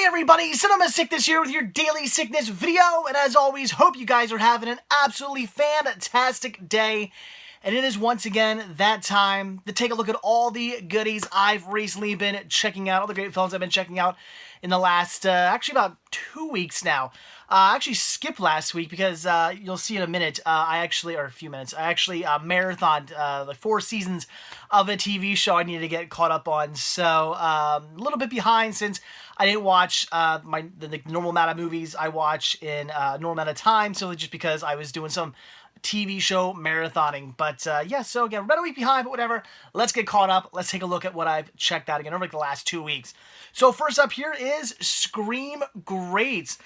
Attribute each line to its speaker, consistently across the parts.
Speaker 1: everybody, Cinema Sickness here with your daily sickness video, and as always, hope you guys are having an absolutely fantastic day. And it is once again that time to take a look at all the goodies I've recently been checking out, all the great films I've been checking out in the last, actually about 2 weeks now. I actually skipped last week because you'll see in a minute, or a few minutes, I actually marathoned like 4 seasons of a TV show I needed to get caught up on. So a little bit behind since I didn't watch the normal amount of movies I watch in a normal amount of time, simply just because I was doing some TV show marathoning. But yeah, so again, we're about a week behind, but whatever. Let's get caught up. Let's take a look at what I've checked out again over like the last 2 weeks. So first up here is Scream Great.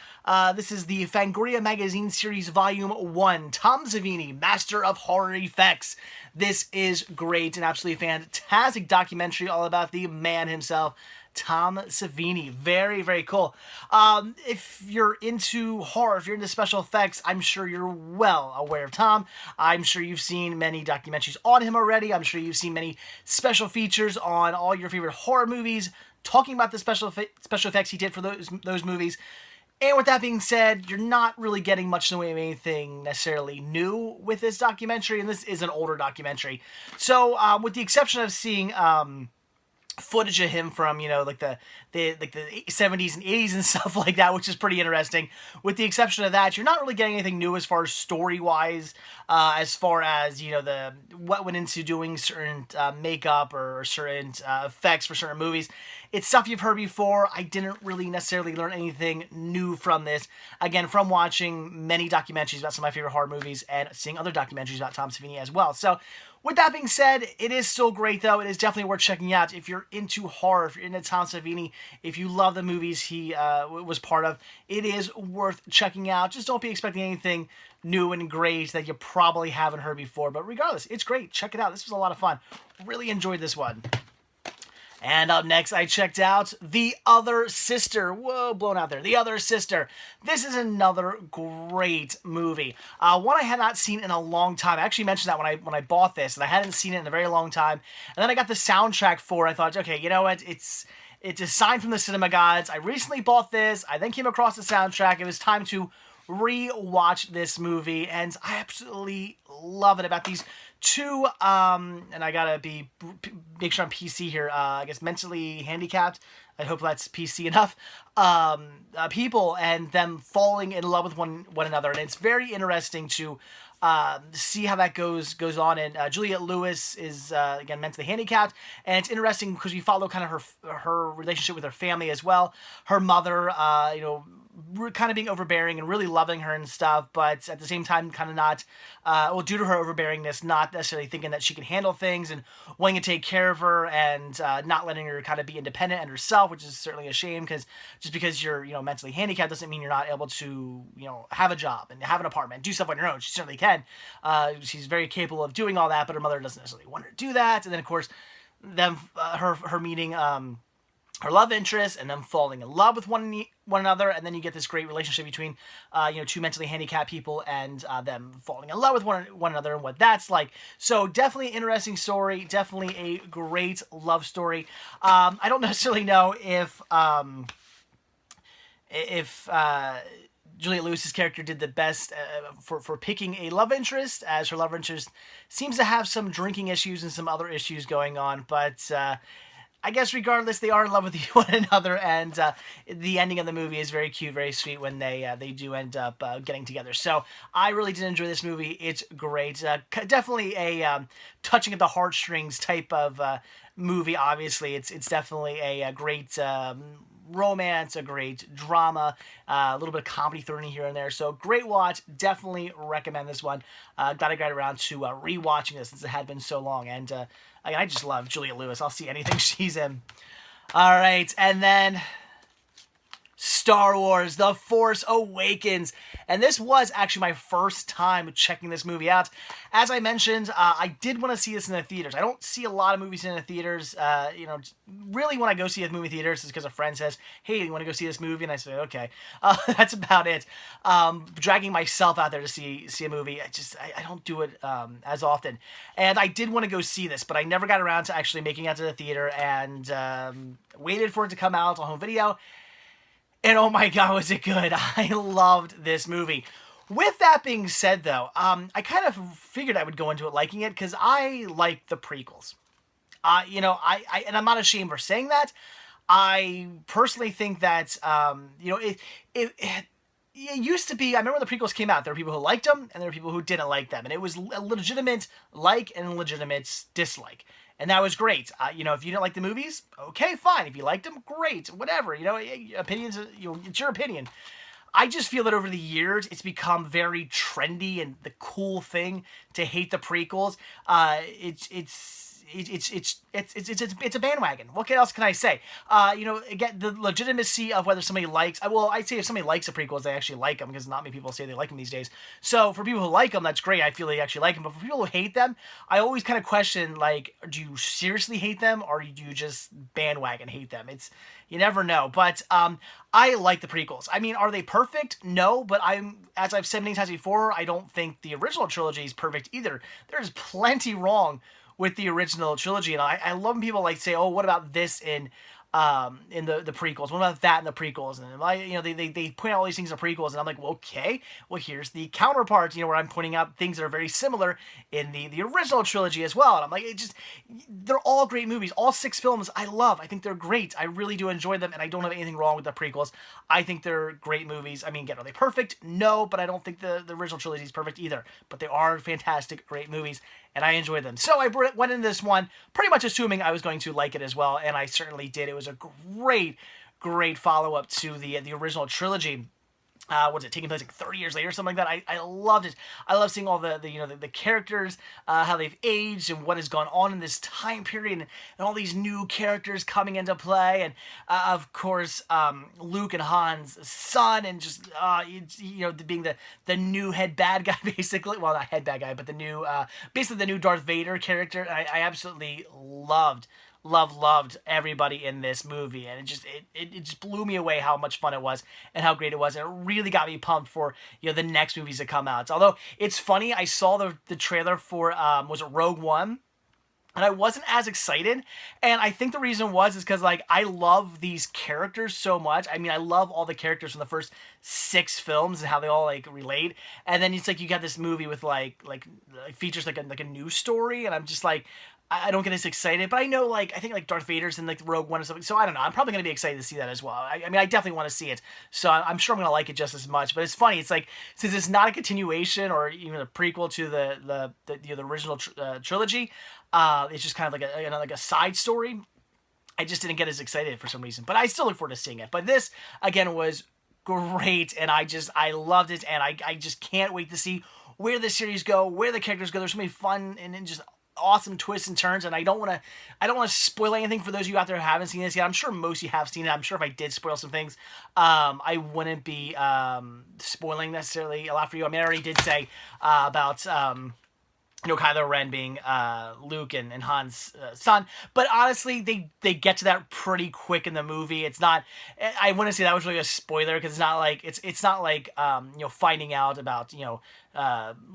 Speaker 1: This is the Fangoria Magazine Series Volume 1. Tom Savini, Master of Horror Effects. This is great. An absolutely fantastic documentary all about the man himself, Tom Savini. Very, very cool. If you're into horror, if you're into special effects, I'm sure you're well aware of Tom. I'm sure you've seen many documentaries on him already. I'm sure you've seen many special features on all your favorite horror movies, talking about the special effects he did for those movies. And with that being said, you're not really getting much in the way of anything necessarily new with this documentary, and this is an older documentary. So, with the exception of seeing footage of him from, you know, like the 70s and 80s and stuff like that, which is pretty interesting. With the exception of that, you're not really getting anything new as far as story-wise, as far as, you know, what went into doing certain makeup or certain effects for certain movies. It's stuff you've heard before. I didn't really necessarily learn anything new from this. Again, from watching many documentaries about some of my favorite horror movies and seeing other documentaries about Tom Savini as well. So, with that being said, it is still great, though. It is definitely worth checking out. If you're into horror, if you're into Tom Savini, if you love the movies he was part of, it is worth checking out. Just don't be expecting anything new and great that you probably haven't heard before. But regardless, it's great. Check it out. This was a lot of fun. Really enjoyed this one. And up next, I checked out The Other Sister. Whoa, blown out there. The Other Sister. This is another great movie. One I had not seen in a long time. I actually mentioned that when I bought this, and I hadn't seen it in a very long time. And then I got the soundtrack for it. I thought, okay, you know what? It's a sign from the cinema gods. I recently bought this. I then came across the soundtrack. It was time to re-watch this movie, and I absolutely love it. About these two, and I gotta make sure I'm PC here, I guess mentally handicapped, I hope that's PC enough, people, and them falling in love with one another, and it's very interesting to see how that goes on. And Juliette Lewis is again mentally handicapped, and it's interesting because we follow kind of her relationship with her family as well. Her mother, you know, kind of being overbearing and really loving her and stuff, but at the same time kind of not, due to her overbearingness, not necessarily thinking that she can handle things and wanting to take care of her, and not letting her kind of be independent and herself, which is certainly a shame, because just because you're, you know, mentally handicapped doesn't mean you're not able to, you know, have a job and have an apartment and do stuff on your own. She certainly can. She's very capable of doing all that, but her mother doesn't necessarily want her to do that. And then of course, her meeting her love interest, and them falling in love with one another, and then you get this great relationship between, you know, two mentally handicapped people, and them falling in love with one another, and what that's like. So definitely an interesting story, definitely a great love story. I don't necessarily know if Juliette Lewis's character did the best for picking a love interest, as her love interest seems to have some drinking issues and some other issues going on, but I guess regardless, they are in love with one another, and the ending of the movie is very cute, very sweet when they do end up getting together. So I really did enjoy this movie. It's great. Definitely a touching at the heartstrings type of movie. Obviously, it's definitely a great romance, a great drama, a little bit of comedy thrown in here and there. So great watch. Definitely recommend this one. Glad I got around to rewatching this since it had been so long, and I just love Juliette Lewis. I'll see anything she's in. All right, and then Star Wars: The Force Awakens. And this was actually my first time checking this movie out. As I mentioned, I did want to see this in the theaters. I don't see a lot of movies in the theaters. You know, really when I go see a movie theaters is because a friend says, hey, you want to go see this movie? And I say, okay. That's about it. Dragging myself out there to see a movie, I don't do it as often. And I did want to go see this, but I never got around to actually making it out to the theater, and waited for it to come out on home video. And oh my god, was it good. I loved this movie. With that being said, though, I kind of figured I would go into it liking it because I like the prequels. You know, and I'm not ashamed for saying that. I personally think that, you know, it used to be, I remember when the prequels came out, there were people who liked them and there were people who didn't like them. And it was a legitimate like and a legitimate dislike. And that was great. You know, if you didn't like the movies, okay, fine. If you liked them, great. Whatever. You know, opinions, you know, it's your opinion. I just feel that over the years, it's become very trendy and the cool thing to hate the prequels. It's a bandwagon. What else can I say? You know, again, the legitimacy of whether somebody likes. Well, I'd say if somebody likes the prequels, they actually like them because not many people say they like them these days. So for people who like them, that's great. I feel they actually like them. But for people who hate them, I always kind of question, like, do you seriously hate them or do you just bandwagon hate them? You never know. But I like the prequels. I mean, are they perfect? No, but as I've said many times before, I don't think the original trilogy is perfect either. There's plenty wrong with the original trilogy, and I love when people like say, oh, what about this in the prequels? What about that in the prequels? And you know, they point out all these things in the prequels, and I'm like, well, okay, well, here's the counterpart, you know, where I'm pointing out things that are very similar in the original trilogy as well. And I'm like, they're all great movies. All 6 films I love. I think they're great. I really do enjoy them, and I don't have anything wrong with the prequels. I think they're great movies. I mean, again, are they perfect? No, but I don't think the original trilogy is perfect either. But they are fantastic, great movies, and I enjoy them. So I went into this one pretty much assuming I was going to like it as well, and I certainly did. It was a great follow-up to the original trilogy. Was it taking place like 30 years later or something like that? I loved it. I love seeing all the you know, the characters, how they've aged and what has gone on in this time period, and all these new characters coming into play, and of course Luke and Han's son, and just you know, being the new head bad guy basically. Well, not head bad guy, but the new basically the new Darth Vader character. I absolutely loved everybody in this movie, and it just blew me away how much fun it was and how great it was. And it really got me pumped for, you know, the next movies to come out. Although it's funny, I saw the trailer for was it Rogue One, and I wasn't as excited, and I think the reason is because, like, I love these characters so much. I mean, I love all the characters from the first 6 films and how they all, like, relate. And then it's like you got this movie with like features like a new story, and I'm just like, I don't get as excited, but I know, like, I think like Darth Vader's in like Rogue One or something, so I don't know. I'm probably gonna be excited to see that as well. I mean, I definitely want to see it, so I'm sure I'm gonna like it just as much. But it's funny, it's like, since it's not a continuation or even a prequel to the original trilogy, it's just kind of like a side story. I just didn't get as excited for some reason, but I still look forward to seeing it. But this again was great, and I loved it, and I just can't wait to see where the series go, where the characters go. There's so many fun and just awesome twists and turns, and I don't want to spoil anything for those of you out there who haven't seen this yet. I'm sure most of you have seen it. I'm sure if I did spoil some things, I wouldn't be spoiling necessarily a lot for you. I mean, I already did say about you know, Kylo Ren being Luke and Han's son. But honestly, they get to that pretty quick in the movie. It's not, I wouldn't say that was really a spoiler, because it's not like you know, finding out about, you know,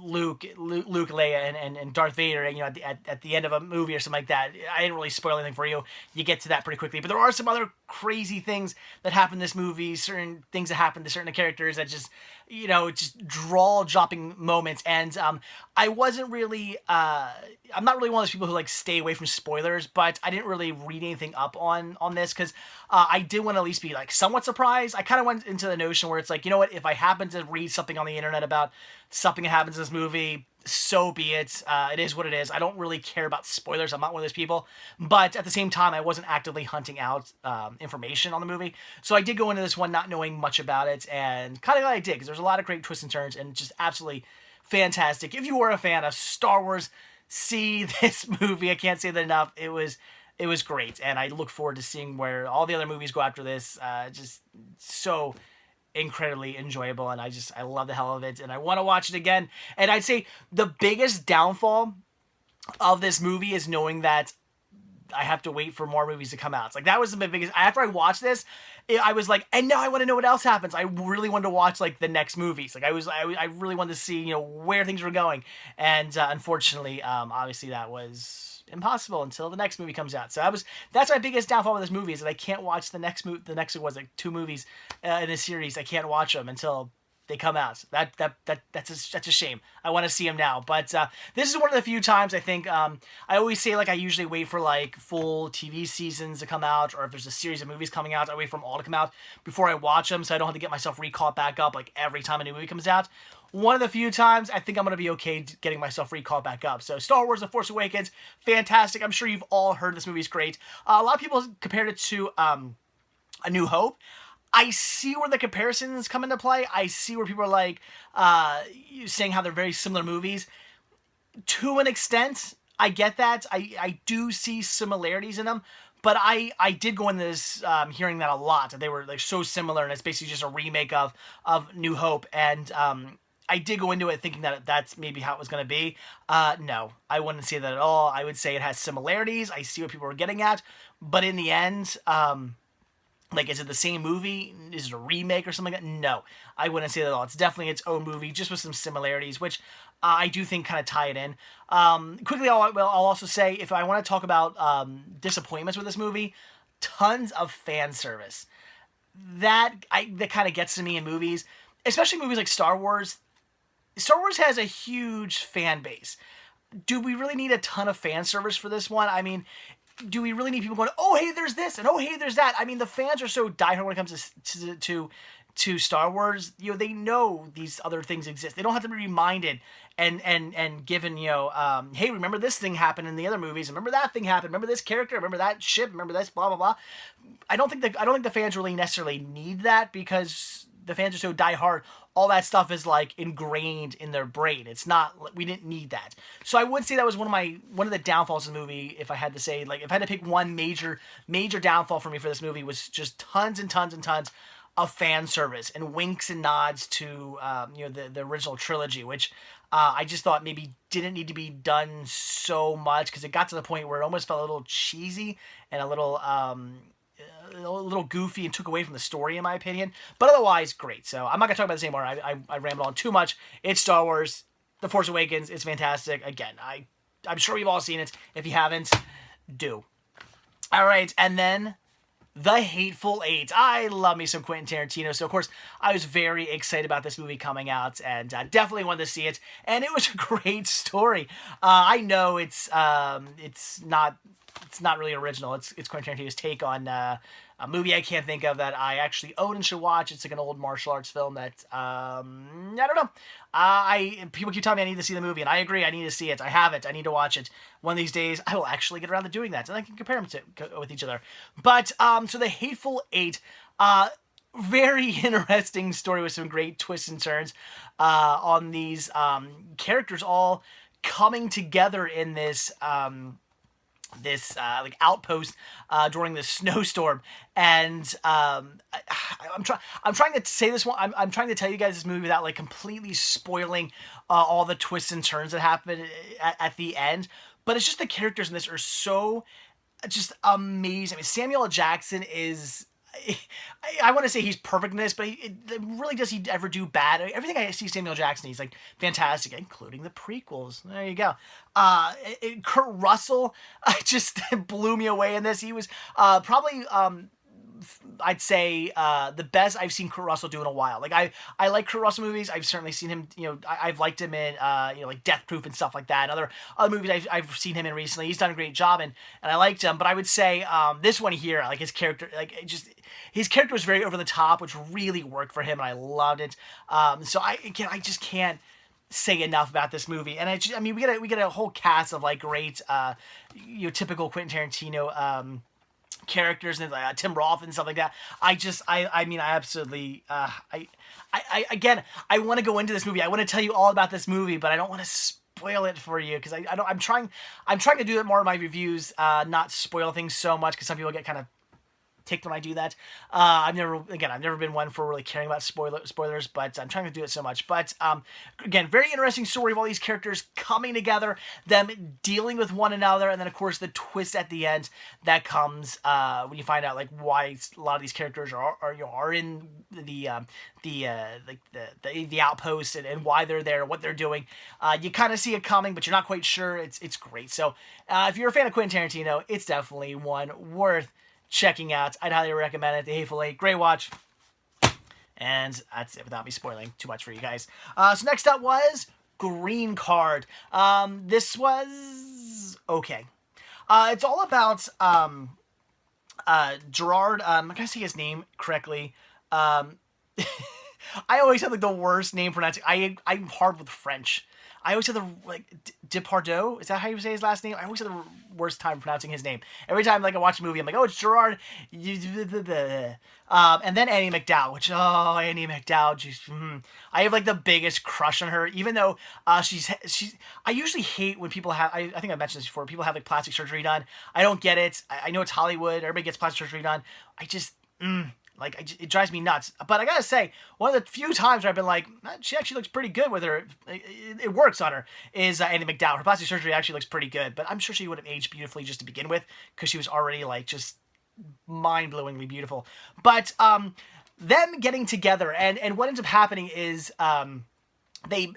Speaker 1: Luke, Leia, and Darth Vader, and, you know, at the end of a movie or something like that. I didn't really spoil anything for you. You get to that pretty quickly. But there are some other crazy things that happen in this movie, certain things that happen to certain characters that just, you know, just dropping moments. And I wasn't really, I'm not really one of those people who like stay away from spoilers, but I didn't really read anything up on this, because I did want to at least be like somewhat surprised. I kind of went into the notion where it's like, you know what, if I happen to read something on the internet about something that happens in this movie, so be it. It is what it is. I don't really care about spoilers. I'm not one of those people. But at the same time, I wasn't actively hunting out information on the movie. So I did go into this one not knowing much about it, and kind of glad I did, because there's a lot of great twists and turns, and just absolutely fantastic. If you were a fan of Star Wars, see this movie. I can't say that enough. It was great, and I look forward to seeing where all the other movies go after this. Just so incredibly enjoyable, and I love the hell of it, and I want to watch it again. And I'd say the biggest downfall of this movie is knowing that I have to wait for more movies to come out. It's like, that was the biggest, after I watched this, I was like, and now I want to know what else happens. I really wanted to watch like the next movies. Like I really wanted to see, where things were going. And unfortunately, obviously that was impossible until the next movie comes out. So that's my biggest downfall with this movie, is that I can't watch the next was like 2 movies in this series. I can't watch them until they come out. That's a shame. I want to see them now. But this is one of the few times I think, I always say, like, I usually wait for like full TV seasons to come out, or if there's a series of movies coming out, I wait for them all to come out before I watch them, so I don't have to get myself recaught back up like every time a new movie comes out. One of the few times I think I'm going to be okay getting myself recalled back up. So Star Wars The Force Awakens, fantastic. I'm sure you've all heard this movie's great. A lot of people compared it to A New Hope. I see where the comparisons come into play. I see where people are like saying how they're very similar movies. To an extent, I get that. I do see similarities in them. But I did go into this hearing that a lot, that they were like so similar, and it's basically just a remake of New Hope. And I did go into it thinking that that's maybe how it was going to be. No, I wouldn't say that at all. I would say it has similarities. I see what people are getting at. But in the end, like, is it the same movie? Is it a remake or something like that? No, I wouldn't say that at all. It's definitely its own movie, just with some similarities, which I do think kind of tie it in. Quickly, I'll also say, if I want to talk about disappointments with this movie, tons of fan service. That kind of gets to me in movies, especially movies like Star Wars. Star Wars has a huge fan base. Do we really need a ton of fan service for this one? I mean, do we really need people going, oh, hey, there's this, and oh, hey, there's that? I mean, the fans are so diehard when it comes to Star Wars. They know these other things exist. They don't have to be reminded and given, hey, remember this thing happened in the other movies. Remember that thing happened. Remember this character. Remember that ship. Remember this. Blah blah blah. I don't think the fans really necessarily need that, because the fans are so diehard. All that stuff is like ingrained in their brain. It's not, we didn't need that. So I would say that was one of the downfalls of the movie. If I had to say, like, if I had to pick one major downfall for me for this movie, was just tons and tons and tons of fan service and winks and nods to the original trilogy, which I just thought maybe didn't need to be done so much, because it got to the point where it almost felt a little cheesy and a little goofy and took away from the story, in my opinion. But otherwise, great. So I'm not going to talk about this anymore. I rambled on too much. It's Star Wars. The Force Awakens. It's fantastic. Again, I'm sure you've all seen it. If you haven't, do. All right, and then The Hateful Eight. I love me some Quentin Tarantino, so of course I was very excited about this movie coming out, and definitely wanted to see it. And it was a great story. I know it's not really original. It's Quentin Tarantino's take on a movie I can't think of that I actually own and should watch. It's like an old martial arts film that I don't know. People keep telling me I need to see the movie, and I agree. I need to see it. I have it. I need to watch it. One of these days, I will actually get around to doing that, and I can compare them with each other. But so The Hateful Eight, very interesting story with some great twists and turns on these characters all coming together in this like outpost during this snowstorm. And I'm trying to say this one. I'm trying to tell you guys this movie without like completely spoiling all the twists and turns that happen at the end. But it's just the characters in this are so just amazing. I mean, Samuel L. Jackson is, I want to say he's perfect in this, but really, does he ever do bad? Everything I see Samuel Jackson, he's like fantastic, including the prequels. There you go. Kurt Russell just blew me away in this. He was probably, I'd say, the best I've seen Kurt Russell do in a while. Like, I like Kurt Russell movies. I've certainly seen him, I've liked him in, like Death Proof and stuff like that. Other movies I've seen him in recently. He's done a great job, and I liked him. But I would say, this one here, like his character, his character was very over the top, which really worked for him, and I loved it. So I just can't say enough about this movie. And I mean, we get a whole cast of like great, typical Quentin Tarantino, characters, and Tim Roth and stuff like that. I mean, I absolutely, again, I want to go into this movie. I want to tell you all about this movie, but I don't want to spoil it for you, because I'm trying to do it more in my reviews, not spoil things so much, because some people get kind of ticked when I do that. I've never been one for really caring about spoilers, but I'm trying to do it so much. But again, very interesting story of all these characters coming together, them dealing with one another, and then of course the twist at the end that comes when you find out like why a lot of these characters are in the outpost and why they're there, what they're doing. You kind of see it coming, but you're not quite sure. It's great. So if you're a fan of Quentin Tarantino, it's definitely one worth checking out. I'd highly recommend it. The Hateful Eight, great watch. And that's it without me spoiling too much for you guys. So next up was Green Card. This was okay. It's all about Gerard. I'm gonna say his name correctly. I always have like the worst name pronouncing. I'm hard with French. I always have the Depardieu. Is that how you say his last name? I always have the worst time pronouncing his name. Every time like I watch a movie, I'm like, oh, it's Gerard. And then Annie McDowell, Annie McDowell. I have like the biggest crush on her, even though she's. I usually hate when people have. I think I mentioned this before. People have like plastic surgery done. I don't get it. I know it's Hollywood. Everybody gets plastic surgery done. I just. It drives me nuts. But I gotta say, one of the few times where I've been like, she actually looks pretty good with her, it works on her, is Annie McDowell. Her plastic surgery actually looks pretty good, but I'm sure she would have aged beautifully just to begin with, because she was already, like, just mind-blowingly beautiful. But, them getting together, and what ends up happening is, Andy,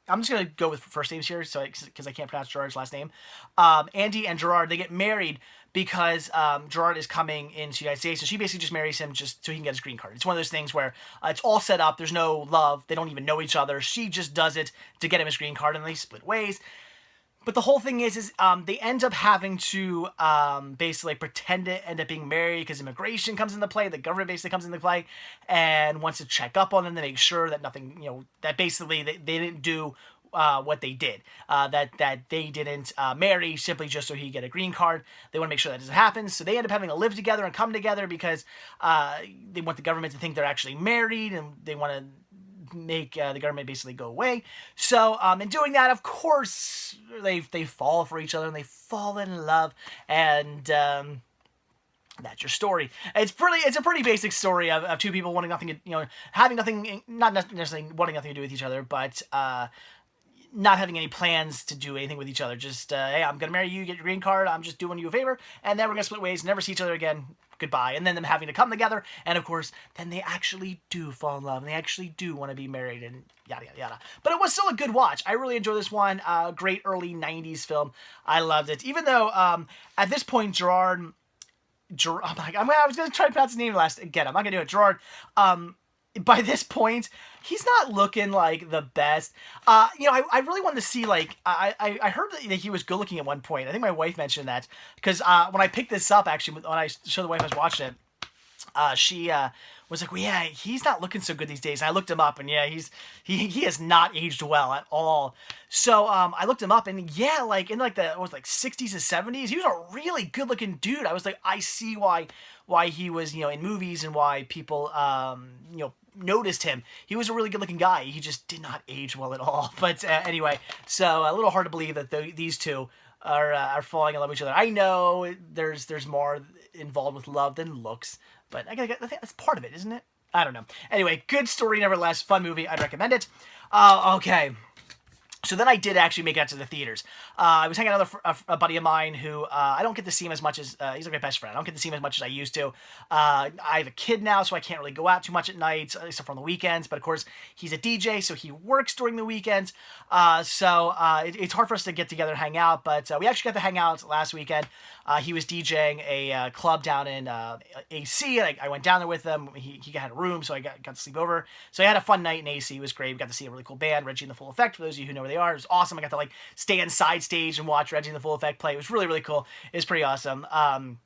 Speaker 1: I'm just going to go with first names here, because I can't pronounce Gerard's last name. Andy and Gerard, they get married because Gerard is coming into the United States, and she basically just marries him just so he can get his green card. It's one of those things where it's all set up, there's no love, they don't even know each other, she just does it to get him his green card, and they split ways. But the whole thing is they end up having to basically pretend to end up being married because immigration comes into play, the government basically comes into play, and wants to check up on them to make sure that nothing, that basically they didn't do what they did, that they didn't marry simply just so he get a green card. They want to make sure that doesn't happen, so they end up having to live together and come together because they want the government to think they're actually married, and they want to make the government basically go away. So in doing that, of course, they fall for each other and they fall in love, and that's your story. It's a pretty basic story of two people wanting nothing to, having nothing, not necessarily wanting nothing to do with each other, but not having any plans to do anything with each other. Just, hey, I'm going to marry you, get your green card, I'm just doing you a favor, and then we're going to split ways, never see each other again, goodbye. And then them having to come together, and of course, then they actually do fall in love, and they actually do want to be married, and yada, yada, yada. But it was still a good watch. I really enjoyed this one. Great early 90s film. I loved it. Even though, at this point, Gerard, I was going to try to pronounce his name last, again, I'm not going to do it. Gerard, by this point, he's not looking like the best. I really wanted to see, like, I heard that he was good looking at one point. I think my wife mentioned that, because when I picked this up, actually, when I showed the wife I was watching it, she was like, well, yeah, he's not looking so good these days. And I looked him up, and yeah, he has not aged well at all. So I looked him up, and yeah, like in like the 60s and 70s, he was a really good looking dude. I was like, I see why he was in movies and why people noticed him. He was a really good looking guy. He just did not age well at all. But anyway, so a little hard to believe that these two are falling in love with each other. I know there's more involved with love than looks, but I think that's part of it, isn't it? I don't know. Anyway, good story nevertheless. Fun movie. I'd recommend it. Okay. So then I did actually make it out to the theaters. I was hanging out with a buddy of mine who I don't get to see him as much as, he's like my best friend. I don't get to see him as much as I used to. I have a kid now, so I can't really go out too much at nights, except for on the weekends. But of course, he's a DJ, so he works during the weekends. So it's hard for us to get together and hang out. But we actually got to hang out last weekend. He was DJing a club down in AC. I went down there with him. He had a room, so I got to sleep over. So I had a fun night in AC. It was great. We got to see a really cool band, Reggie and the Full Effect, for those of you who know where they are. It was awesome. I got to stand side stage and watch Reggie and the Full Effect play. It was really, really cool. It was pretty awesome. So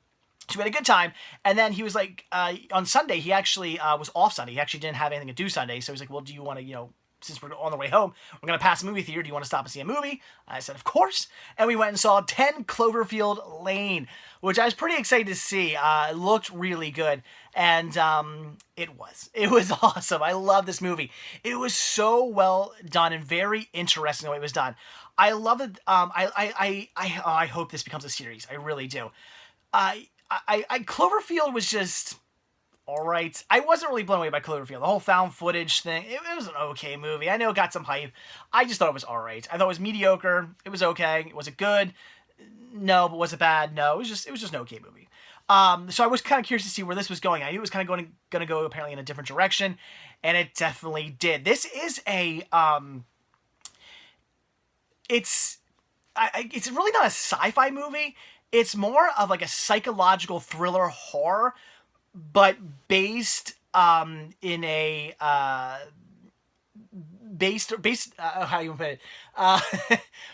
Speaker 1: we had a good time, and then he was like, on Sunday, he actually was off Sunday. He actually didn't have anything to do Sunday, so he was like, well, do you want to, since we're on the way home, we're going to pass a movie theater, do you want to stop and see a movie? I said, of course, and we went and saw 10 Cloverfield Lane, which I was pretty excited to see. It looked really good, and it was awesome. I love this movie. It was so well done and very interesting the way it was done. I love it. I hope this becomes a series. I really do. Cloverfield was just all right. I wasn't really blown away by Cloverfield. The whole found footage thing, it was an okay movie. I know it got some hype. I just thought it was all right. I thought it was mediocre. It was okay. Was it good? No. But was it bad? No. It was just an okay movie. So I was kind of curious to see where this was going. I knew it was kind of going to go apparently in a different direction, and it definitely did. This is a it's really not a sci-fi movie. It's more of like a psychological thriller horror, but based in a based how you put it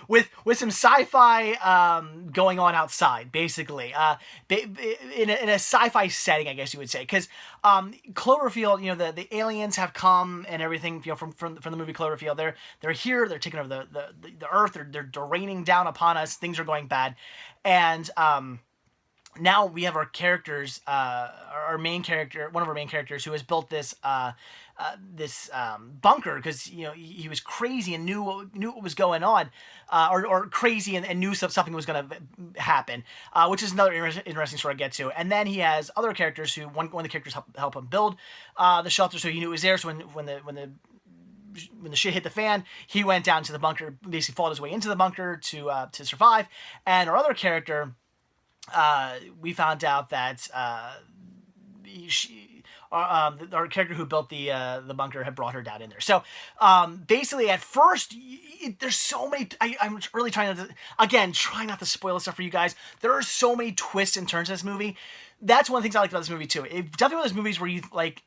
Speaker 1: with some sci-fi going on outside, basically in a sci-fi setting, I guess you would say, because Cloverfield, the aliens have come and everything, from the movie Cloverfield. They're here, they're taking over the earth, they're raining down upon us, things are going bad, and now we have our characters, our main character, one of our main characters, who has built this bunker because he was crazy and knew what was going on, or crazy and knew something was going to happen, which is another interesting story to get to. And then he has other characters who one of the characters help him build the shelter, so he knew it was there. So when the shit hit the fan, he went down to the bunker, basically fought his way into the bunker to survive. And our other character, we found out that our character who built the bunker had brought her down in there. So basically, at first, there's so many. I'm really trying not to spoil stuff for you guys. There are so many twists and turns in this movie. That's one of the things I like about this movie too. It's definitely one of those movies where you like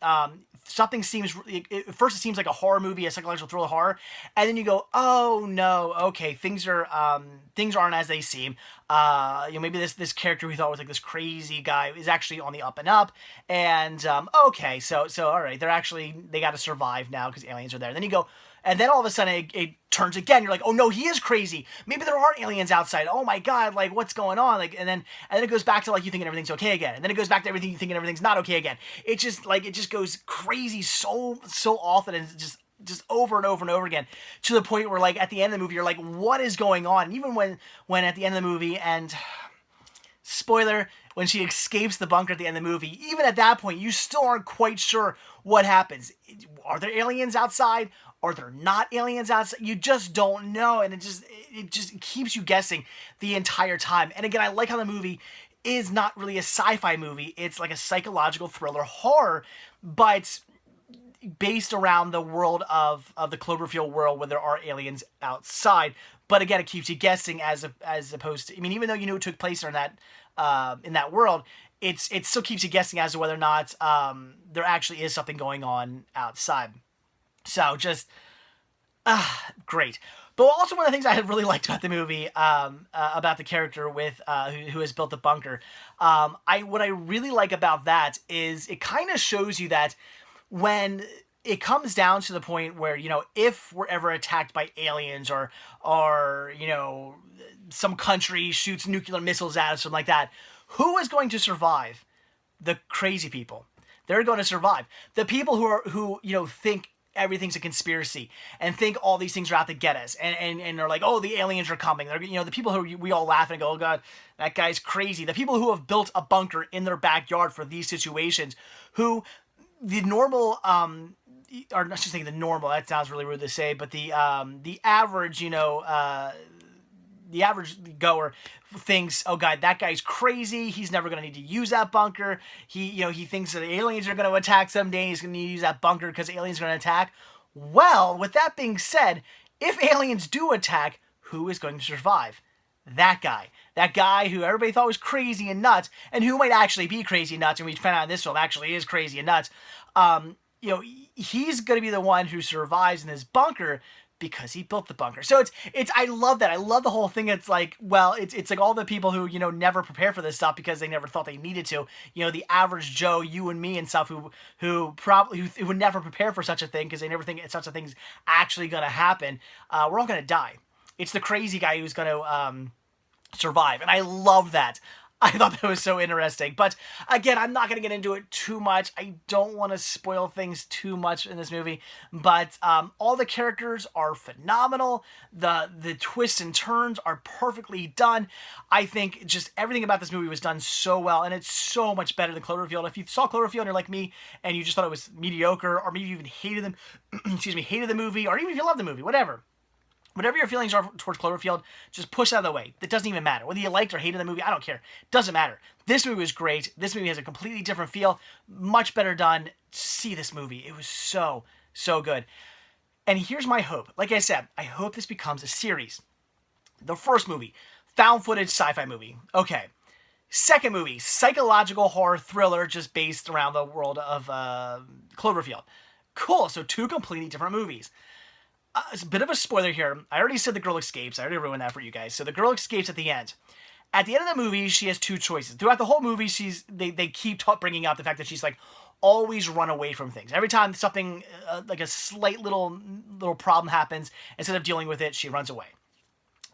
Speaker 1: something seems at first it seems like a horror movie, a psychological thriller horror, and then you go, oh no, okay, things aren't as they seem. Maybe this character we thought was like this crazy guy is actually on the up and up, and okay, so all right, they got to survive now because aliens are there. Then you go. And then all of a sudden it turns again. You're like, oh no, he is crazy. Maybe there aren't aliens outside. Oh my god, like what's going on? Like, and then it goes back to like you thinking everything's okay again. And then it goes back to everything you thinking everything's not okay again. It just goes crazy so often, and it's just over and over and over again, to the point where like at the end of the movie you're like, what is going on? And even when at the end of the movie, and spoiler, when she escapes the bunker at the end of the movie, even at that point you still aren't quite sure what happens. Are there aliens outside? Or they're not aliens outside? You just don't know, and it just keeps you guessing the entire time. And again, I like how the movie is not really a sci-fi movie. It's like a psychological thriller horror, but based around the world of the Cloverfield world, where there are aliens outside. But again, it keeps you guessing as opposed to, I mean, even though you knew it took place in that world, it still keeps you guessing as to whether or not there actually is something going on outside. So just great. But also one of the things I had really liked about the movie, about the character with who has built the bunker, what I really like about that is it kind of shows you that when it comes down to the point where, if we're ever attacked by aliens or some country shoots nuclear missiles at us or something like that, who is going to survive? The crazy people. They're going to survive. The people who think everything's a conspiracy and think all these things are out to get us, and they're like, oh, the aliens are coming. They're, the people who we all laugh and go, oh god, that guy's crazy. The people who have built a bunker in their backyard for these situations, who the normal or not just saying the normal, that sounds really rude to say, but the average, the average goer thinks, oh god, that guy's crazy. He's never going to need to use that bunker. He thinks that aliens are going to attack someday. He's going to need to use that bunker because aliens are going to attack. Well, with that being said, if aliens do attack, who is going to survive? That guy who everybody thought was crazy and nuts, and who might actually be crazy and nuts, and we found out in this film actually is crazy and nuts. He's going to be the one who survives in his bunker because he built the bunker. So it's I love that. I love the whole thing. It's like, well, it's like all the people who, never prepare for this stuff because they never thought they needed to. The average Joe, you and me and stuff, who would never prepare for such a thing because they never think such a thing's actually going to happen. We're all going to die. It's the crazy guy who's going to survive. And I love that. I thought that was so interesting. But again, I'm not going to get into it too much. I don't want to spoil things too much in this movie. But all the characters are phenomenal. The twists and turns are perfectly done. I think just everything about this movie was done so well. And it's so much better than Cloverfield. If you saw Cloverfield and you're like me and you just thought it was mediocre, or maybe you even hated them, hated the movie, or even if you love the movie, whatever. Whatever your feelings are towards Cloverfield, just push it out of the way. It doesn't even matter. Whether you liked or hated the movie, I don't care. Doesn't matter. This movie was great. This movie has a completely different feel. Much better done. See this movie. It was so, so good. And here's my hope. Like I said, I hope this becomes a series. The first movie, found footage sci-fi movie. Okay. Second movie, psychological horror thriller just based around the world of Cloverfield. Cool. So 2 completely different movies. It's a bit of a spoiler here. I already said the girl escapes. I already ruined that for you guys. So the girl escapes at the end. At the end of the movie, she has 2 choices. Throughout the whole movie, they keep bringing up the fact that she's like always run away from things. Every time something like a slight little problem happens, instead of dealing with it, she runs away.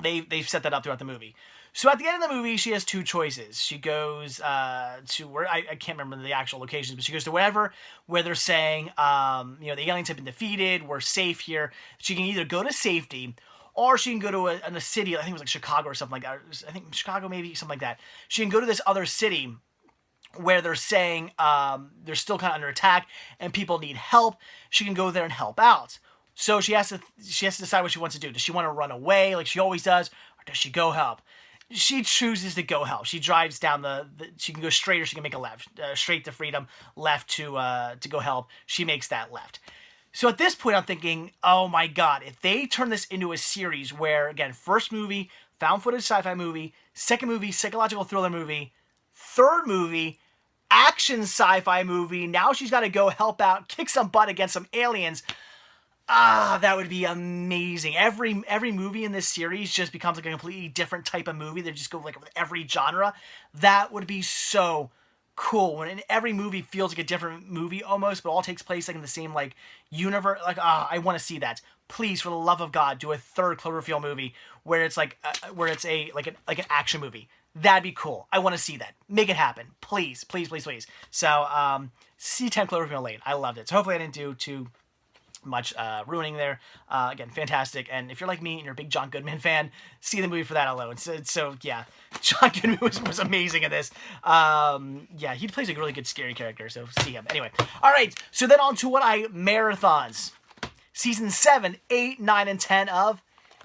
Speaker 1: They've set that up throughout the movie. So at the end of the movie, she has 2 choices. She goes to where I can't remember the actual locations, but she goes to where they're saying, the aliens have been defeated. We're safe here. She can either go to safety, or she can go to a city. I think it was like Chicago or something like that. I think Chicago, maybe something like that. She can go to this other city where they're saying they're still kind of under attack and people need help. She can go there and help out. So she has to decide what she wants to do. Does she want to run away like she always does, or does she go help? She chooses to go help. She drives down she can go straight, or she can make a left. Straight to freedom, left to go help. She makes that left. So at this point, I'm thinking, oh my God, if they turn this into a series where, again, first movie, found footage sci-fi movie, second movie, psychological thriller movie, third movie, action sci-fi movie, now she's got to go help out, kick some butt against some aliens. That would be amazing. Every movie in this series just becomes like a completely different type of movie. They just go like with every genre. That would be so cool. When every movie feels like a different movie almost, but all takes place like in the same like universe. Like, I want to see that. Please, for the love of God, do a third Cloverfield movie where it's like where it's an action movie. That'd be cool. I want to see that. Make it happen. Please, please, please, please. So, C10 Cloverfield Lane. I loved it. So hopefully I didn't do too much ruining there. Again, fantastic. And if you're like me and you're a big John Goodman fan, see the movie for that alone. So yeah, John Goodman was amazing in this. Yeah, he plays a really good scary character, so see him. Anyway, all right, so then on to what I marathons. Season 7, 8, 9, and 10 of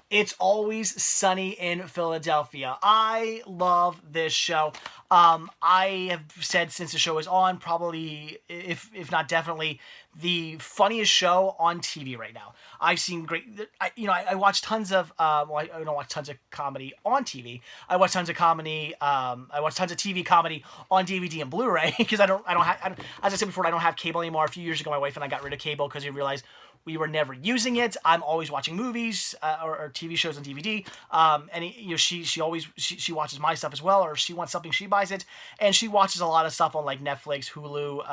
Speaker 1: It's Always Sunny in Philadelphia. I love this show. I have said since the show is on, probably, if not definitely, the funniest show on TV right now. I've seen great, I watch tons of, I don't watch tons of comedy on TV. I watch tons of comedy, I watch tons of TV comedy on DVD and Blu-ray, because I don't have, as I said before, I don't have cable anymore. A few years ago, my wife and I got rid of cable because we realized we were never using it. I'm always watching movies or TV shows on DVD. And she watches my stuff as well, or she wants something, she buys it. And she watches a lot of stuff on like Netflix, Hulu,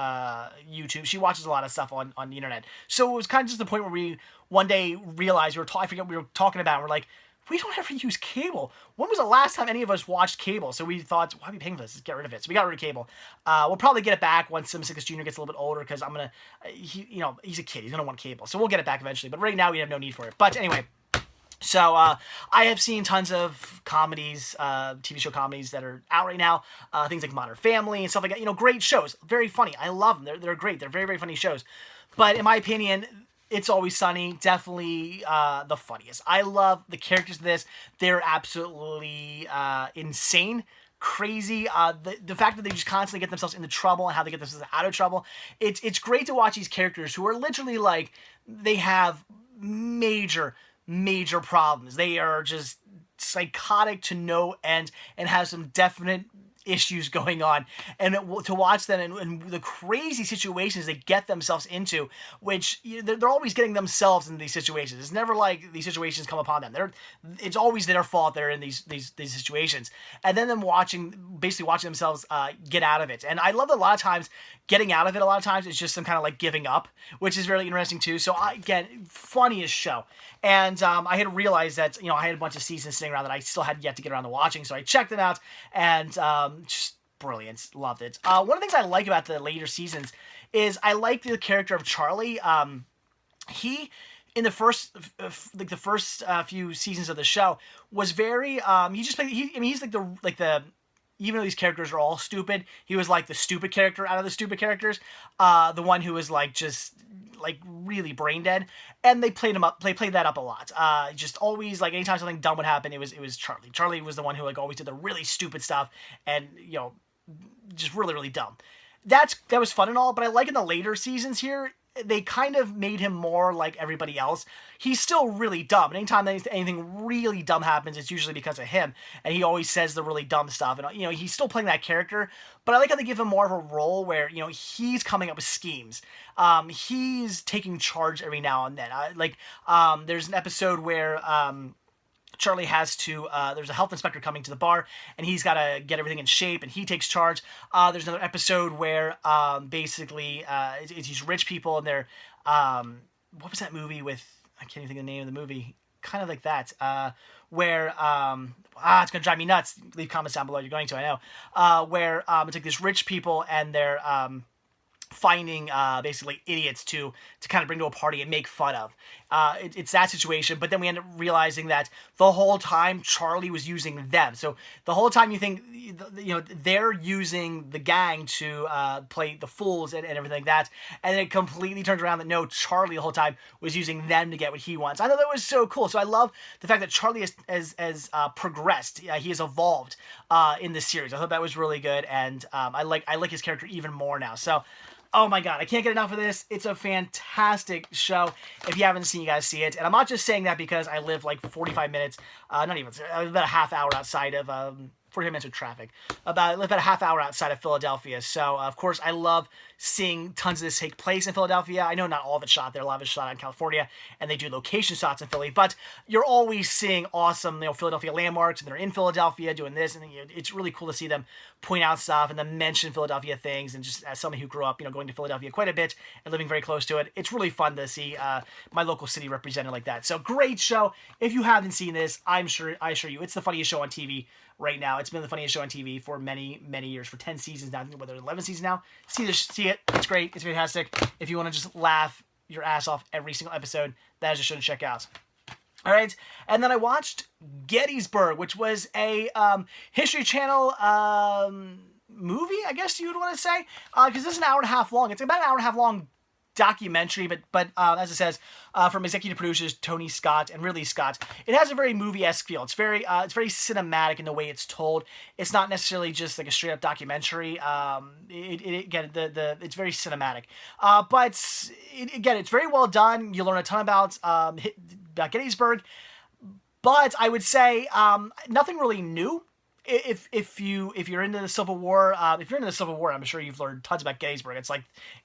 Speaker 1: YouTube. She watches a lot of stuff on the internet. So it was kind of just the point where we one day realized I forget what we were talking about. And we're like, we don't ever use cable. When was the last time any of us watched cable? So we thought, why are we paying for this? Let's get rid of it. So we got rid of cable. We'll probably get it back once Simmons Jr. gets a little bit older, because he's a kid. He's going to want cable. So we'll get it back eventually. But right now we have no need for it. But anyway, so I have seen tons of comedies, TV show comedies that are out right now. Things like Modern Family and stuff like that. Great shows. Very funny. I love them. They're great. They're very, very funny shows. But in my opinion, It's Always Sunny, definitely the funniest. I love the characters of this. They're absolutely insane, crazy. The fact that they just constantly get themselves into trouble and how they get themselves out of trouble. It's great to watch these characters who are literally like, they have major problems. They are just psychotic to no end and have some definite issues going on, and to watch them and the crazy situations they get themselves into, which they're always getting themselves into these situations. It's never like these situations come upon them. It's always their fault they're in these situations, and then them basically watching themselves get out of it. And I love that a lot of times getting out of it, a lot of times it's just some kind of like giving up, which is really interesting too. So again, funniest show. And I had realized that I had a bunch of seasons sitting around that I still had yet to get around to watching, so I checked them out, and Just brilliant. Loved it. One of the things I like about the later seasons is I like the character of Charlie. He in the first few seasons of the show was very he just played he's like the even though these characters are all stupid, he was like the stupid character out of the stupid characters, the one who was like just like really brain dead, and they played that up a lot. Just always like anytime something dumb would happen, it was Charlie. Charlie was the one who like always did the really stupid stuff, and just really really dumb. That was fun and all, but I like in the later seasons here, they kind of made him more like everybody else. He's still really dumb, and anytime anything really dumb happens, it's usually because of him, and he always says the really dumb stuff, and he's still playing that character, but I like how they give him more of a role where, he's coming up with schemes. He's taking charge every now and then. There's an episode where Charlie has to, there's a health inspector coming to the bar, and he's got to get everything in shape, and he takes charge. There's another episode where, basically, it's these rich people, and they're, what was that movie with, I can't even think of the name of the movie, kind of like that, where, it's going to drive me nuts, leave comments down below, you're going to, I know, where, it's like this rich people, and they're, finding basically idiots to kind of bring to a party and make fun of. It's that situation, but then we end up realizing that the whole time Charlie was using them. So the whole time you think, they're using the gang to play the fools and everything like that, and then it completely turns around that no, Charlie the whole time was using them to get what he wants. I thought that was so cool. So I love the fact that Charlie has progressed. He has evolved in this series. I thought that was really good, and I like his character even more now. So, oh my god, I can't get enough of this. It's a fantastic show. If you haven't seen, you guys see it. And I'm not just saying that because I live like 45 minutes, not even, about a half hour outside of, 45 minutes of traffic. I live about a half hour outside of Philadelphia. So, of course, I love seeing tons of this take place in Philadelphia. I know not all of it's shot there. A lot of it's shot in California, and they do location shots in Philly. But you're always seeing awesome, Philadelphia landmarks, and they're in Philadelphia doing this. And it's really cool to see them point out stuff and then mention Philadelphia things. And just as somebody who grew up, going to Philadelphia quite a bit and living very close to it, it's really fun to see my local city represented like that. So, great show. If you haven't seen this, I assure you, it's the funniest show on TV right now. It's been the funniest show on TV for many, many years, for 10 seasons now, whether 11 seasons now. See it. It's great. It's fantastic. If you want to just laugh your ass off every single episode, that is a show to check out. All right, and then I watched Gettysburg, which was a History Channel movie, I guess you would want to say, because this is an hour and a half long. It's about an hour and a half long documentary, but as it says, from executive producers Tony Scott and Ridley Scott, it has a very movie-esque feel. It's very cinematic in the way it's told. It's not necessarily just like a straight-up documentary. It's very cinematic. But it's very well done. You learn a ton about Gettysburg, but I would say nothing really new. If you're into the Civil War, I'm sure you've learned tons about Gettysburg. It's like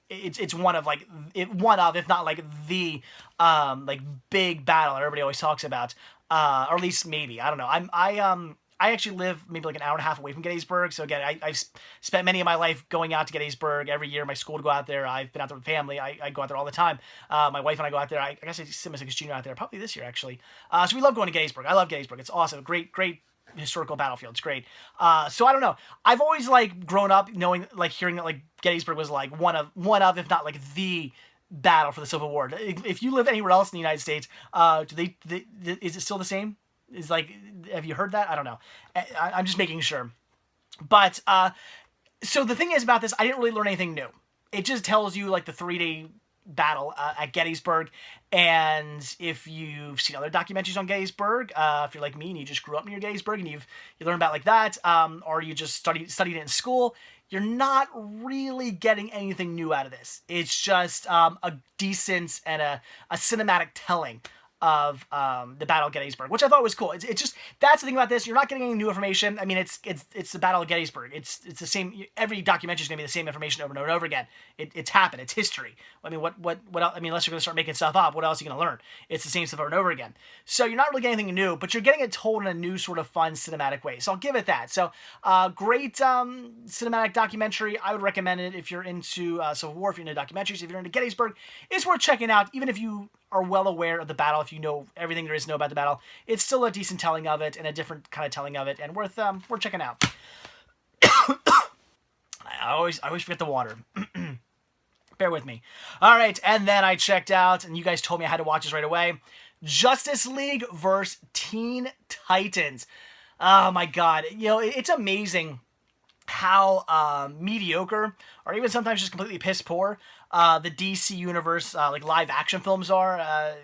Speaker 1: it's one of if not like the like big battle everybody always talks about, or at least maybe, I don't know. I actually live maybe like an hour and a half away from Gettysburg, so again, I've spent many of my life going out to Gettysburg every year. My school would go out there. I've been out there with family. I go out there all the time. My wife and I go out there. I guess I sent my second junior out there probably this year actually. So we love going to Gettysburg. I love Gettysburg. It's awesome. Great historical battlefield. It's great. So I don't know. I've always like grown up knowing, like hearing that like Gettysburg was like one of, if not like the battle for the Civil War. If you live anywhere else in the United States, is it still the same? Is like, have you heard that? I don't know. I'm just making sure. But so the thing is about this, I didn't really learn anything new. It just tells you like the 3-day battle at Gettysburg, and if you've seen other documentaries on Gettysburg, if you're like me and you just grew up near Gettysburg and you learn about like that, or you just studied it in school, you're not really getting anything new out of this. It's just a decent and a cinematic telling of the Battle of Gettysburg, which I thought was cool. It's just, that's the thing about this. You're not getting any new information. I mean, it's the Battle of Gettysburg. It's the same. Every documentary is going to be the same information over and over and over again. It's happened. It's history. I mean, what else? I mean, unless you're going to start making stuff up, what else are you going to learn? It's the same stuff over and over again. So you're not really getting anything new, but you're getting it told in a new sort of fun cinematic way. So I'll give it that. So great cinematic documentary. I would recommend it if you're into Civil War, if you're into documentaries, if you're into Gettysburg. It's worth checking out, even if you are well aware of the battle, if you know everything there is to know about the battle. It's still a decent telling of it and a different kind of telling of it, and worth checking out. I always forget the water. Bear with me. All right, and then I checked out, and you guys told me I had to watch this right away. Justice League vs. Teen Titans. Oh my God. You know, it's amazing how mediocre, or even sometimes just completely piss poor, the DC universe, like live action films are.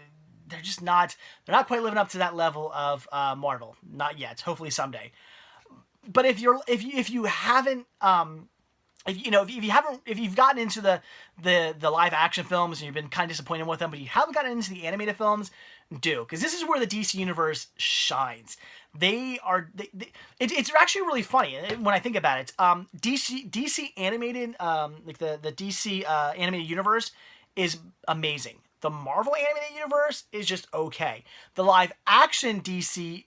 Speaker 1: They're just not, they're not quite living up to that level of Marvel. Not yet. Hopefully someday. But if you haven't, if you've gotten into the live action films and you've been kind of disappointed with them, but you haven't gotten into the animated films, do, because this is where the DC universe shines. It's actually really funny when I think about it. DC animated, like the DC animated universe is amazing. The Marvel animated universe is just okay. The live action DC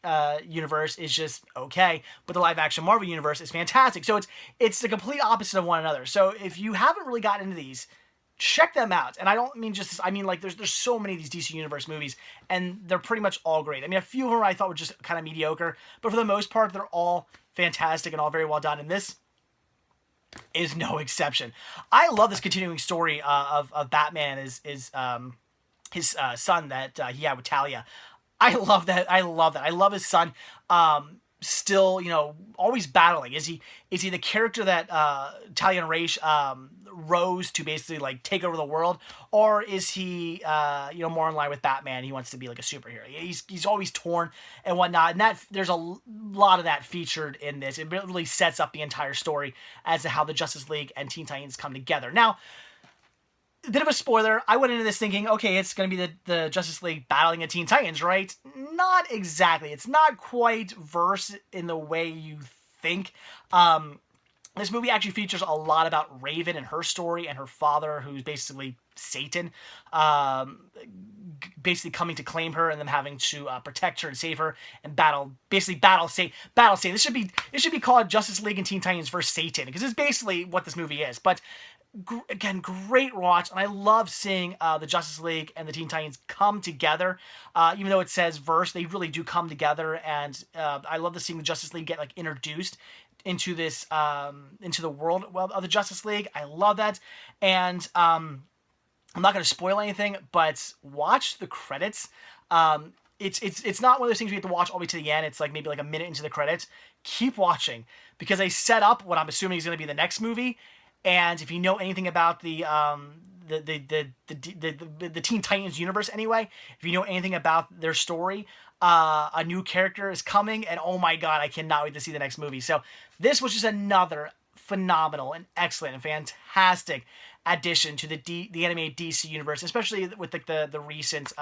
Speaker 1: universe is just okay, but the live action Marvel universe is fantastic. So it's the complete opposite of one another. So if you haven't really gotten into these, check them out. And I don't mean just, I mean like there's so many of these DC universe movies, and they're pretty much all great. I mean, a few of them I thought were just kind of mediocre, but for the most part, they're all fantastic and all very well done. And this is no exception. I love this continuing story of Batman and his son that he had with Talia. I love that. I love his son. Still, you know, always battling. Is he the character that Talia and Raish rose to basically like take over the world, or is he more in line with Batman? He wants to be like a superhero. He's always torn and whatnot, and that there's a lot of that featured in this. It really sets up the entire story as to how the Justice League and Teen Titans come together. Now, a bit of a spoiler, I went into this thinking, okay, it's going to be the Justice League battling the Teen Titans, right? Not exactly. It's not quite verse in the way you think. This movie actually features a lot about Raven and her story and her father, who's basically Satan, basically coming to claim her and them having to protect her and save her and battle Satan. This should be called Justice League and Teen Titans vs. Satan, because it's basically what this movie is. But again, great watch, and I love seeing the Justice League and the Teen Titans come together. Even though it says verse, they really do come together, and I love seeing the Justice League get like introduced into this into the world of the Justice League. I love that, and I'm not going to spoil anything, but watch the credits. It's not one of those things we have to watch all the way to the end. It's like maybe like a minute into the credits. Keep watching, because they set up what I'm assuming is going to be the next movie. And if you know anything about the Teen Titans universe anyway, if you know anything about their story, a new character is coming, and oh my God, I cannot wait to see the next movie. So this was just another phenomenal and excellent and fantastic addition to the animated DC universe, especially with like the recent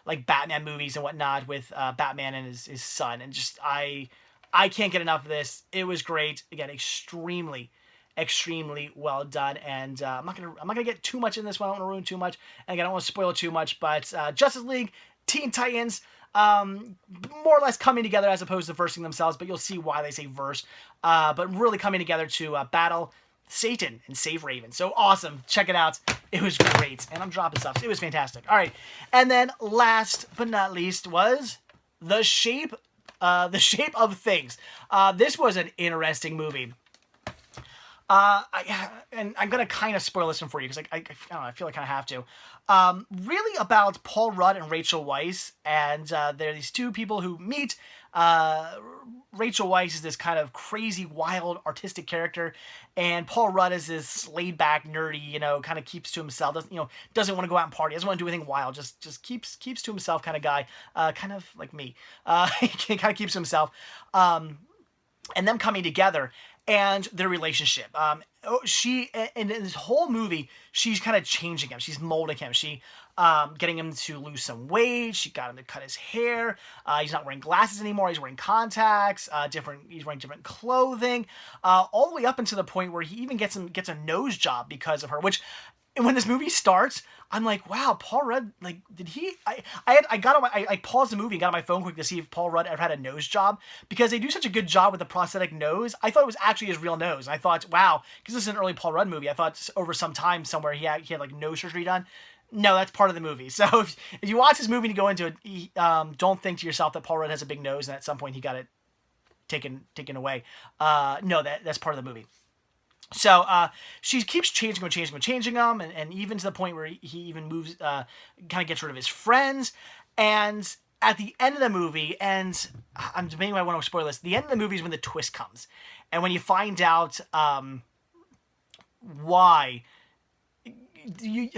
Speaker 1: like Batman movies and whatnot with Batman and his son. And just I can't get enough of this. It was great. Again, extremely well done, and I'm not gonna get too much in this one. I don't want to ruin too much, and again, I don't want to spoil too much. But Justice League, Teen Titans, more or less coming together as opposed to versing themselves. But you'll see why they say verse. But really coming together to battle Satan and save Raven. So awesome! Check it out. It was great, and I'm dropping stuff. It was fantastic. All right, and then last but not least was The Shape of Things. This was an interesting movie. And I'm gonna kind of spoil this one for you because I don't know, I feel like I kind of have to. Really about Paul Rudd and Rachel Weisz, and they're these two people who meet. Rachel Weisz is this kind of crazy, wild, artistic character, and Paul Rudd is this laid-back, nerdy, kind of keeps to himself. Doesn't want to go out and party. Doesn't want to do anything wild. Just keeps to himself, kind of guy. Kind of like me. He kind of keeps to himself. And them coming together. And their relationship. She, in this whole movie, she's kind of changing him. She's molding him. She, getting him to lose some weight. She got him to cut his hair. He's not wearing glasses anymore. He's wearing contacts. He's wearing different clothing. All the way up until the point where he even gets a nose job because of her. Which, when this movie starts, I'm like, wow, Paul Rudd, like, did he? I paused the movie and got on my phone quick to see if Paul Rudd ever had a nose job, because they do such a good job with the prosthetic nose. I thought it was actually his real nose. And I thought, wow, because this is an early Paul Rudd movie. I thought over some time somewhere he had like nose surgery done. No, that's part of the movie. So if you watch this movie and you go into it, don't think to yourself that Paul Rudd has a big nose and at some point he got it taken away. No, that's part of the movie. So she keeps changing him, and even to the point where he even moves, kind of gets rid of his friends. And at the end of the movie, and I'm debating why I want to spoil this, the end of the movie is when the twist comes. And when you find out why... You...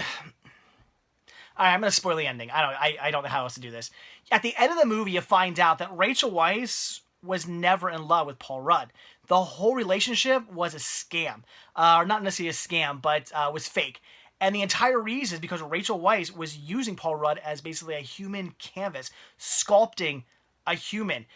Speaker 1: All right, I'm going to spoil the ending. I don't know how else to do this. At the end of the movie, you find out that Rachel Weisz was never in love with Paul Rudd. The whole relationship was a scam. Or not necessarily a scam, but was fake. And the entire reason is because Rachel Weisz was using Paul Rudd as basically a human canvas, sculpting a human.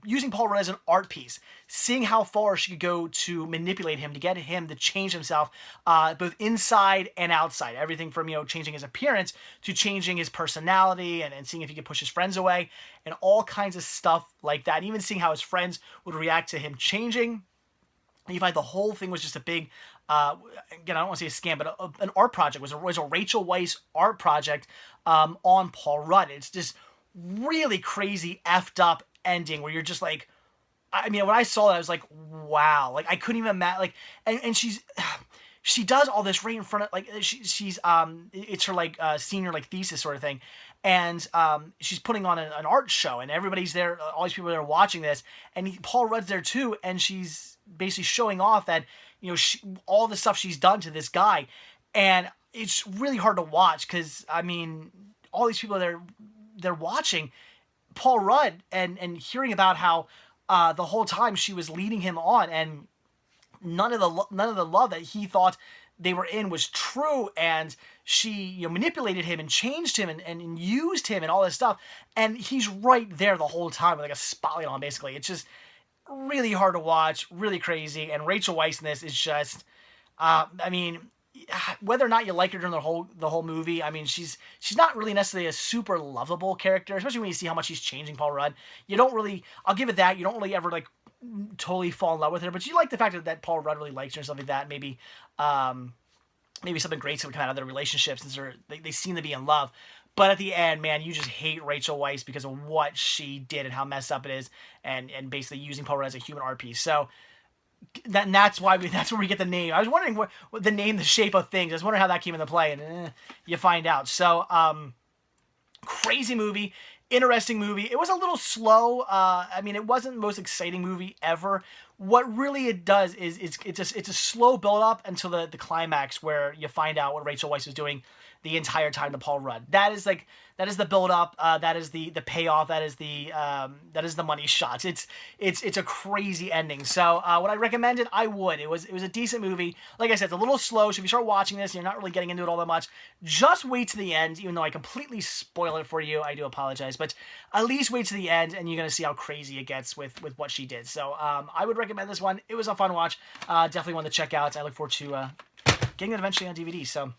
Speaker 1: Using Paul Rudd as an art piece, seeing how far she could go to manipulate him, to get him to change himself, both inside and outside. Everything from, changing his appearance to changing his personality, and seeing if he could push his friends away, and all kinds of stuff like that. And even seeing how his friends would react to him changing. And you find the whole thing was just a big, again, I don't want to say a scam, but an art project. It was a Rachel Weisz art project on Paul Rudd. It's just really crazy effed up ending where you're just like, I mean, when I saw that, I was like, wow. Like, I couldn't even imagine, like, and she does all this right in front of, like, she's it's her, like, senior, like, thesis sort of thing. And she's putting on an art show, and everybody's there, all these people are there watching this, and Paul Rudd's there too, and she's basically showing off that, all the stuff she's done to this guy. And it's really hard to watch because, I mean, all these people they're watching Paul Rudd and hearing about how the whole time she was leading him on, and none of the love that he thought they were in was true, and she manipulated him and changed him and used him and all this stuff, and he's right there the whole time with like a spotlight on. Basically, it's just really hard to watch, really crazy. And Rachel Weisz in this is just, I mean, whether or not you like her during the whole movie, I mean, she's not really necessarily a super lovable character, especially when you see how much she's changing Paul Rudd. You don't really, I'll give it that, you don't really ever like totally fall in love with her, but you like the fact that Paul Rudd really likes her and stuff like that. Maybe something great's gonna come out of their relationship since they seem to be in love. But at the end, man, you just hate Rachel Weisz because of what she did and how messed up it is, and basically using Paul Rudd as a human art piece. So that's where we get the name. I was wondering what the name, The Shape of Things. I was wondering how that came into play, and you find out. So crazy movie, interesting movie. It was a little slow. I mean, it wasn't the most exciting movie ever. What really it does is it's a slow build up until the climax where you find out what Rachel Weisz was doing the entire time to Paul Rudd. That is the build up. That is the payoff. That is the money shots. It's a crazy ending. So would I recommend it? I would. It was a decent movie. Like I said, it's a little slow. So if you start watching this, you're not really getting into it all that much. Just wait to the end. Even though I completely spoil it for you, I do apologize. But at least wait to the end, and you're gonna see how crazy it gets with what she did. So I would recommend this one. It was a fun watch. Definitely one to check out. I look forward to getting it eventually on DVD. So.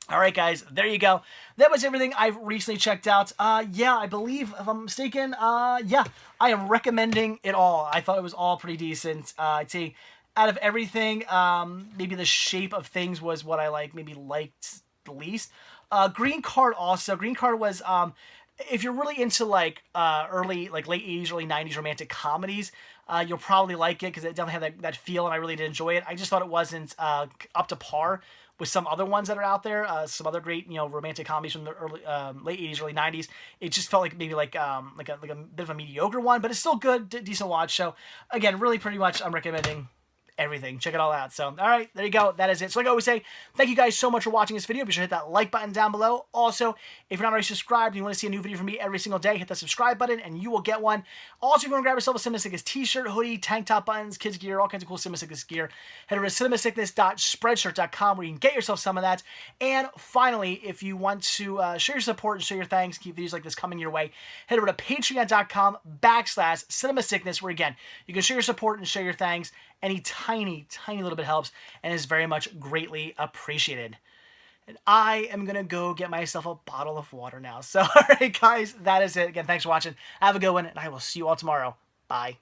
Speaker 1: All right, guys, there you go. That was everything I've recently checked out. Yeah, I believe, if I'm mistaken, yeah, I am recommending it all. I thought it was all pretty decent. I'd say out of everything, maybe The Shape of Things was what I liked the least. Green Card also. Green Card was, if you're really into like late 80s, early 90s romantic comedies, you'll probably like it because it definitely had that feel, and I really did enjoy it. I just thought it wasn't up to par with some other ones that are out there, some other great, romantic comedies from the late 80s, early 90s. It just felt like maybe like a bit of a mediocre one, but it's still good, decent watch. So again, really pretty much I'm recommending everything. Check it all out. So, all right, there you go. That is it. So like I always say, thank you guys so much for watching this video. Be sure to hit that like button down below. Also, if you're not already subscribed and you want to see a new video from me every single day, hit the subscribe button and you will get one. Also, if you want to grab yourself a Cinema Sickness t-shirt, hoodie, tank top buttons, kids gear, all kinds of cool Cinema Sickness gear, head over to cinemasickness.spreadshirt.com where you can get yourself some of that. And finally, if you want to show your support and show your thanks, keep videos like this coming your way, head over to patreon.com/cinemasickness where, again, you can show your support and show your thanks. Any tiny little bit helps and is very much greatly appreciated. And I am going to go get myself a bottle of water now. So, all right, guys, that is it. Again, thanks for watching. Have a good one, and I will see you all tomorrow. Bye.